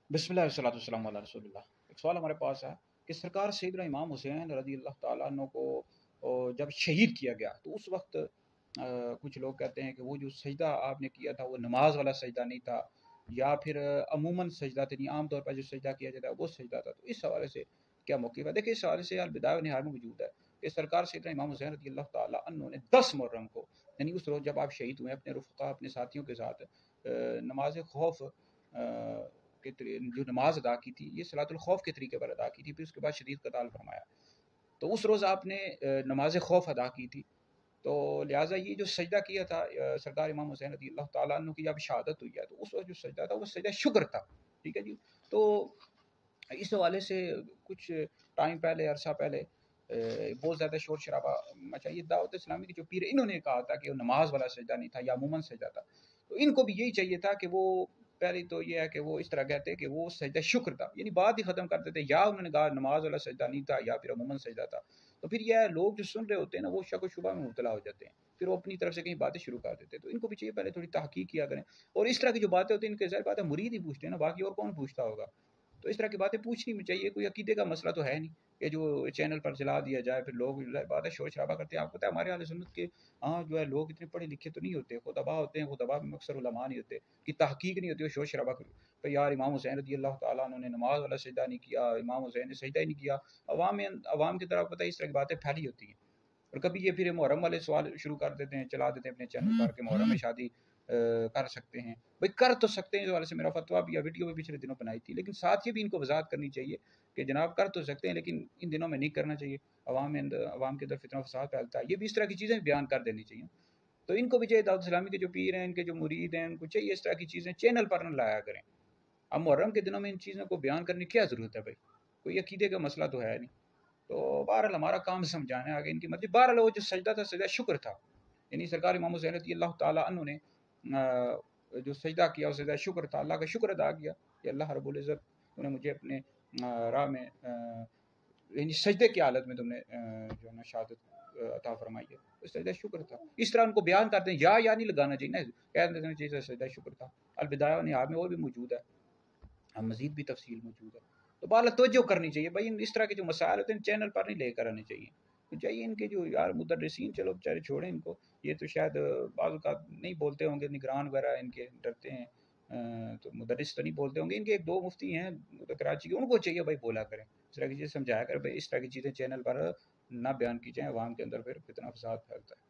बिस्मिल्लाह वस्सलातु वस्सलामु अला रसूलिल्लाह। एक सवाल हमारे पास है कि सरकार सैयदना इमाम हुसैन रज़ी अल्लाह ताला अन्हु को जब शहीद किया गया तो उस वक्त कुछ लोग कहते हैं कि वो जो सजदा आपने किया था वो नमाज वाला सजदा नहीं था, या फिर अमूमन सजदा तो नहीं, आम तौर पर जो सजदा किया जाता है वो सजदा था। तो इस हवाले से क्या मौक़िफ़ है? देखिए, इस हवाले से अल बिदाया व निहाया में मौजूद है कि सरकार सैयदना इमाम हुसैन रज़ी अल्लाह ताला अन्हु ने 10 मुहर्रम को, यानी उस रोज़ जब आप शहीद हुए अपने रुफ़क़ा अपने साथियों के साथ नमाज खौफ जो नमाज अदा की थी, ये सलातुल खौफ के तरीके पर अदा की थी, फिर उसके बाद शदीद कताल फरमाया। तो उस रोज़ आपने नमाज खौफ अदा की थी, तो लिहाजा ये जो सजदा किया था सरकार इमाम हुसैन रज़ी अल्लाह ताला अन्हु की जब शहादत हुई है, तो उस वक्त जो सजदा था वो सजदा शुक्र था। ठीक है जी। तो इस हवाले से कुछ टाइम पहले, अरसा पहले बहुत ज़्यादा शोर शराबा मचा। ये दावत इस्लामी के जो पीर, इन्होंने कहा था कि वो नमाज वाला सजदा नहीं था या अमूमन सजदा था। तो इनको भी यही चाहिए था कि वो पहले तो ये है कि वो इस तरह कहते कि वो सजदा शुक्र था, यानी बात ही ख़त्म कर देते, या उन्होंने कहा नमाज वाला सजदा नहीं था या फिर अमूमन सजदा था। तो फिर यह लोग जो सुन रहे होते हैं ना, वो शक व शुबा में मुब्तला हो जाते हैं, फिर वो अपनी तरफ से कहीं बातें शुरू कर देते हैं। तो इनको भी चाहिए पहले थोड़ी तहकीक किया करें, और इस तरह की जो बातें होती हैं इनके ज़ाहिर बात है मुरीद ही पूछते हैं ना, बाकी और कौन पूछता होगा। तो इस तरह की बातें पूछनी चाहिए, कोई अकीदे का मसला तो है नहीं कि जो चैनल पर चला दिया जाए, फिर लोग बात है शोर शराबा करते हैं। आपको पता है हमारे अहले सुन्नत के जो है लोग इतने पढ़े लिखे तो नहीं होते, खुतबा होते हैं, खुतबा में अक्सर उलमा नहीं होते, कि तहकीक नहीं होती, वो शोर शराबा करो तो यार इमाम हुसैन रज़ी अल्लाह ताला अन्हु ने नमाज वाला सजदा नहीं किया, इमाम हुसैन ने सजदा ही नहीं किया। अवाम की तरफ पता है इस तरह की बातें फैली होती हैं। और कभी ये फिर मुहर्रम वाले सवाल शुरू कर देते हैं, चला देते हैं अपने चैनल पर कि मुहर्रम में शादी कर सकते हैं। भाई कर तो सकते हैं, इस वाले से मेरा फतवा भी या वीडियो भी पिछले दिनों बनाई थी, लेकिन साथ ये भी इनको वजाहत करनी चाहिए कि जनाब कर तो सकते हैं लेकिन इन दिनों में नहीं करना चाहिए। अवाम के अंदर फितना फसाद फैलता है, ये भी इस तरह की चीज़ें बयान कर देनी चाहिए। तो इनको भी चाहिए, दाऊद इस्लामी के जो पीर हैं, इनके जो मुरीद हैं, उनको चाहिए इस तरह की चीज़ें चैनल पर न लाया करें। अब मुहर्रम के दिनों में इन चीज़ों को बयान करने की क्या ज़रूरत है भाई? कोई अकीदे का मसला तो है नहीं। तो बहरहाल हमारा काम समझाना है, आगे इनकी मर्ज़ी। बहरहाल वो जो सजदा था सजदा शुक्र था, यानी सरकार इमाम हुसैन रज़ी अल्लाह ताला अन्हु ने जो सजदा किया वो सजदा शुक्र था, अल्लाह का शुक्र अदा किया कि अल्लाह रब्बुल इज़्ज़त तूने मुझे अपने राह में यानी सजदे की हालत में तुमने जो है ना शहादत अता फरमाई है, तो सजदा शुक्र था। इस तरह उनको बयान करते हैं, या नहीं लगाना चाहिए ना, कह देना चाहिए सजदा शुक्र था। अल बिदाया व निहाया में और भी मौजूद है, मज़ीद भी तफसील मौजूद है। तो बहरहाल तवज्जो करनी चाहिए भाई, इस तरह के जो मसाइल होते हैं चैनल पर नहीं लेकर आने चाहिए। तो चाहिए इनके जो यार मुदर्रिसीन, चलो बेचारे छोड़ें इनको, ये तो शायद बाज़ औक़ात नहीं बोलते होंगे, निगरान वगैरह इनके डरते हैं, तो मुदर्रिस तो नहीं बोलते होंगे। इनके एक दो मुफ्ती हैं तो कराची के, उनको चाहिए भाई बोला करें, इस तरह की चीज़ें समझाया करें भाई, इस तरह की चीज़ें चैनल पर ना बयान की जाएँ, अवाम के अंदर फिर फितना फसाद फैलता है।